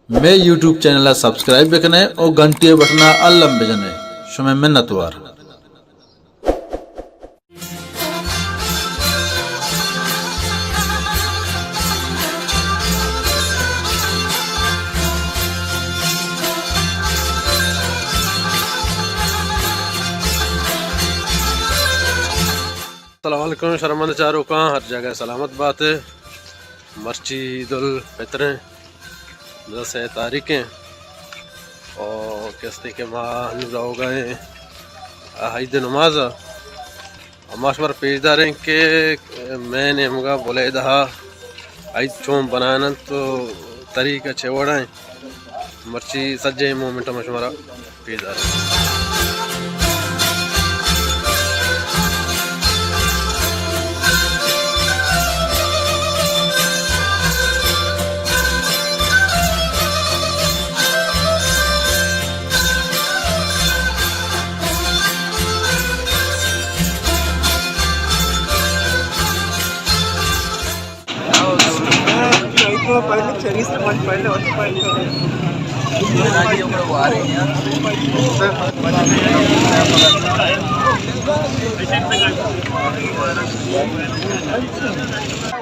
मैं YouTube channel subscribe bakanae और घंटी बटना अल्लम बेजने शुमे मिन्नतवार। अस्सलामुअलैकुम शर्मंद चारों का हर जगह सलामत बात है। मर्ची ईदुल फितर 10 तारीखें और किस्ती के माह हो गए ईद नमाज माशवर पेशदार हैं कि मैंने हमगा बोले दहा ईद चोम बनाना तो तरीका छेवड़ा है मर्ची सज्जे मोमेंट मशवरा पेशदार है।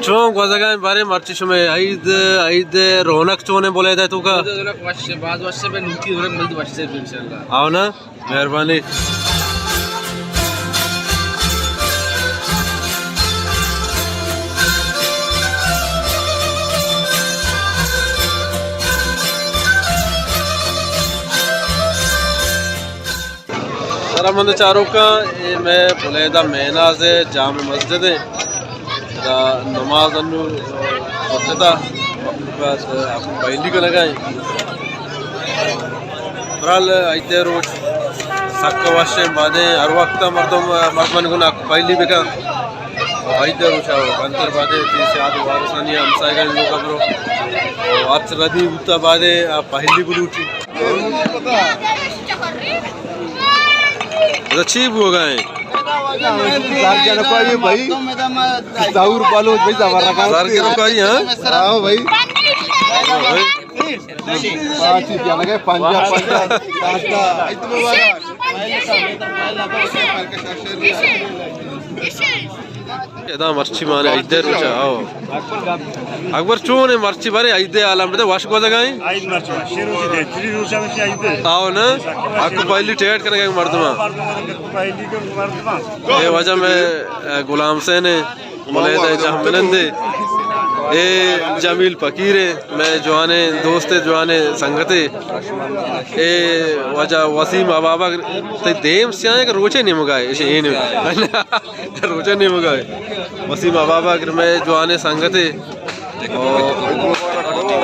चौंक वजह बारे मर्ची शुमे ईद ईद रौनक चोने बोले थे तू का आओ ना मेहरबानी। शरामंद चारों का ये मैं बुलेदा मेनाज जाम मस्जिद है नमाज पहली को लगाए बहरहाल आते रोज सक वाशे बादे हर वक्त मर्दमन गुना पहली बेका आते रोज अंतर बादे आदि वारसानी हमसाए लोग कब्रो अर्च रदी उता बादे पहली बुलूटी अच्छी हो गए भाई दाऊर बालो भाई जबर रखा सर के रुकाई हां भाई पांच क्या लगे पंजा काटा एदा मर्ची माने इधर आओ अकबर चोने मर्ची बारे इधे आलम बते वाश को जगह आइद मर्ची शेरू जी दे थ्री रूसा में आइद आओ ना आपको पहली टेट करने का मर्दमा पहली के मर्दमा ये वजह में गुलाम हुसैन बोले थे जहमनंदे ए जमील फकीरे मैं जवाने दोस्ते जवाने संगते ए वजह वसीम अबाबा ते देम सियाने का रोचे नहीं मगाए इसे ये नहीं रोचे नहीं मगाए वसीम अबाबा मैं जवाने संगते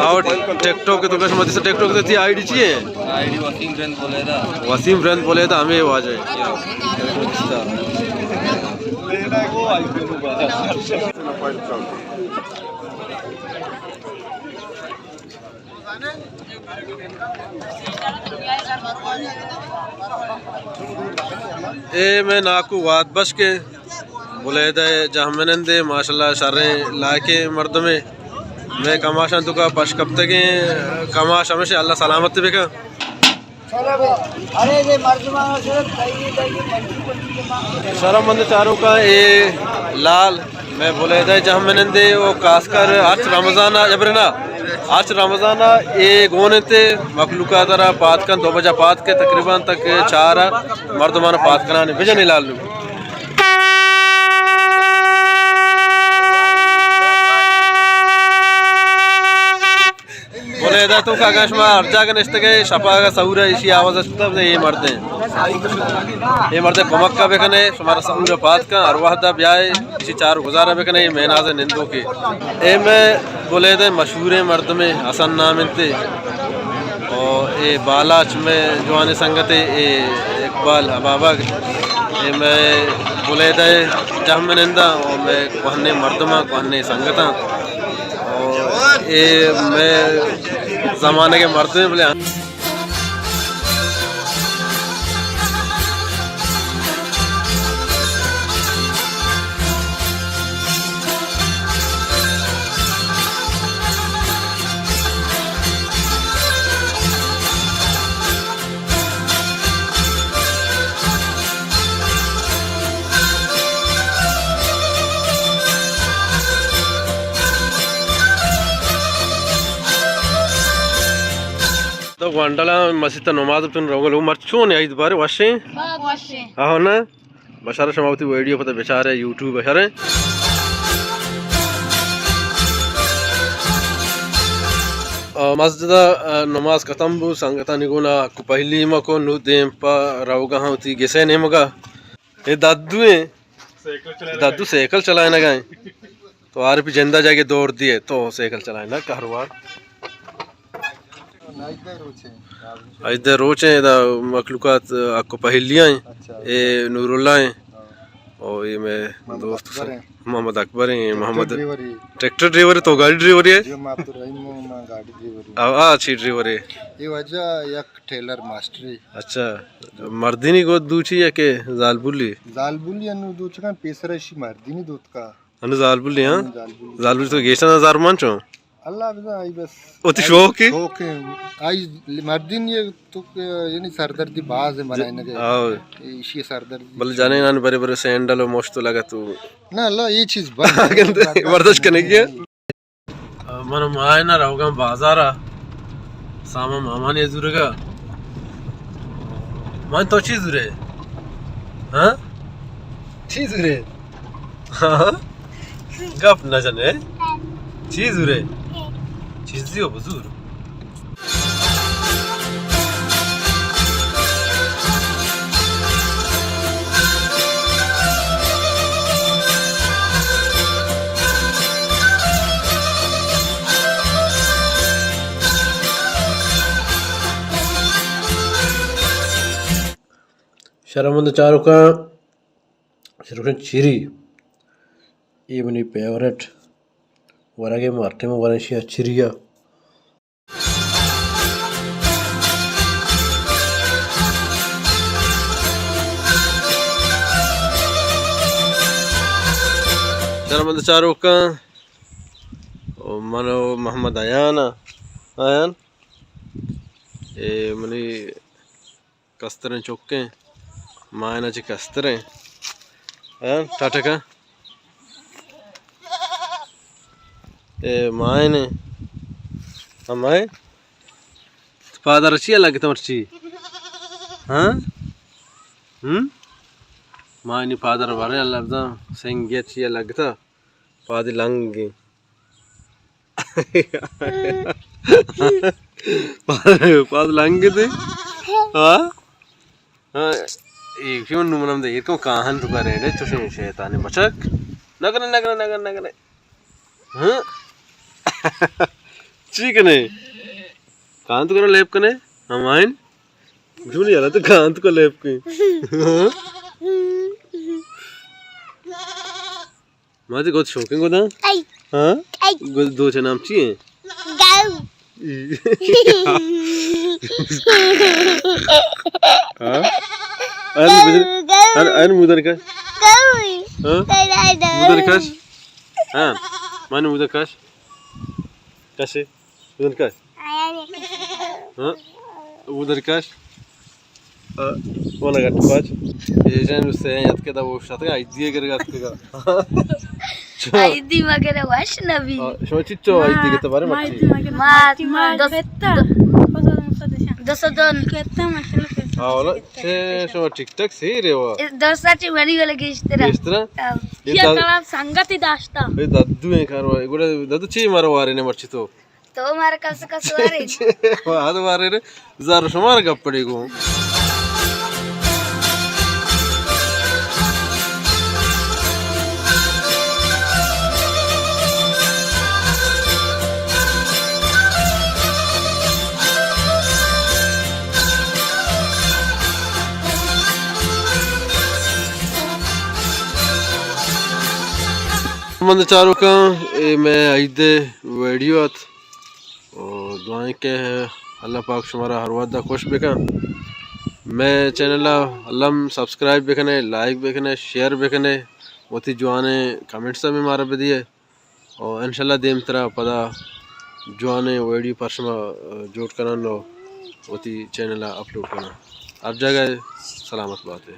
और टिकटॉक के तो कश मत से टिकटॉक से थी आईडी चाहिए आईडी वसीम फ्रेंड बोले था हमें वो आ जाए ए मैं नाकू वाद बश के बोले दे जहमनंदे माशाल्लाह शर्रे लाके मर्द में मैं कमाशा तो का पश कब तक कमाश हमेशा अल्लाह सलामत बेका शरमंद चारों का ए लाल मैं बोले दे जहमनंदे वो खासकर आज रमजाना जबरना आज रमजाना ए गोने ते मखलूका तरह पात का 2 बजे पात के तकरीबन तक 4 मर्दमान पात कराने भेजने लाल बोले दा तो कागज में अर्जा के निश्चित के शपा का सऊर इसी आवाज तब ये मरते कमक का बेकने हमारा सऊर पात का अरवाहदा ब्याह इसी 4 गुजारा बेकने ये मेनाज निंदो के ए में बोले दे मशहूर मर्द में हसन नाम इंते और ये बालाच में जवान संगते ए इकबाल अबाबा ये मैं बोले दे जहमनंदा और मैं कहने मर्दमा कहने संगता और ये मैं ज़माने के मर्द में बोले तो वांडला मस्जिद नमाज पिन रोगल मर्चो ने आइद बारे वाशे हाँ ना बशारा समावती वीडियो पता बेचारे यूट्यूब बशारे मस्जिद नमाज खत्म बु संगता निगुना को पहली मको नु देम पा रावगा होती गेसे ने मगा ये दादू साइकिल चलाए ना गए तो आर भी जिंदा जाके दौड़ दिए तो साइकिल चलाए ना कहरवार इधर रोचे मखलूकात आपको पहलियाँ हैं ये नूरुल्लाह हैं और ये मैं दोस्त मोहम्मद अकबर हैं मोहम्मद ट्रैक्टर ड्राइवर है तो गाड़ी ड्राइवर है अच्छी ड्राइवर है ये वजह एक टेलर मास्टर अच्छा मर्दिनी गोद दूची है के जालबुली अनु दूचका पेसरशी मर्दिनी दूत का अनु जालबुली हाँ जालबुली तो गेशन हजार मानचो अल्लाह बिना आई बस ओती शौक है आई मर्दिन ये तो यानी सरदर्दी बाज है मराई ना आओ इसी सरदर्दी बल जाने ना बड़े बड़े सैंडल और मोस्ट तो लगा तू ना अल्लाह ये चीज बर्दाश्त करने की मन माय ना रहोगा बाजारा सामा मामा ने जुरेगा मन तो चीज रे हाँ चीज रे हाँ गप न जाने चीज रे चीज दियो बुजुर्ग शर्मंद चारों का चिरी ये मेरी फेवरेट वरगे मार्टे में वरशिया चिरिया शर्मंद चारों का मनो मोहम्मद आयान ये मनी कस्तरें चौके मायनाची कस्तरें टाटा का ए मायने हमारे फादर अच्छी अलग तमर्ची हाँ मायनी फादर बारे अल्लाह दा सेंगे अच्छी अलग था फादर लंगे फादर लंगे थे हाँ हाँ एक क्यों नुमनम दे इनको कहां तो करे रे तो शैतान बचक नगने हाँ ठीक है नहीं कांत को लेप कने हमाइन क्यों नहीं आला तो कांत को लेप के माते बहुत शौकिंग होता हाँ दो चे नाम चाहिए हाँ अरे मुदर का मुदर काश हाँ माने मुदर काश कैसे मुदर काश हाँ मुदर काश वाला गट पाँच ये जैन उससे याद के दा वो शायद का आइडिया करेगा इसका आइडी मगरे वाश नबी शो चिच्चो आइडी के तबारे मच्छी दस दोन हाँ वाला शो टिकटॉक से रे वो दसाची बनी वाले किस्तेरा ये कलाम संगति दास्ता ये दादू है खारवा ये गुड़ा दादू ची मारो वारे ने मच्छी तो मार कस वारे वाद वारे रे जार शुमार गप्पड़ी को मंद चारों का मैं आइदे वीडियो आत और दुआएं के है अल्लाह पाक शुमारा हर वादा खुश बेका मैं चैनल अल्लाह subscribe bakanae like bakanae share bakanae वती जुआने कमेंट्स में मारा बदिए और इंशाल्लाह देम तरह पदा जुआने वीडियो परसमा जोड़ करना लो वती चैनल अपलोड करना हर जगह सलामत बात है।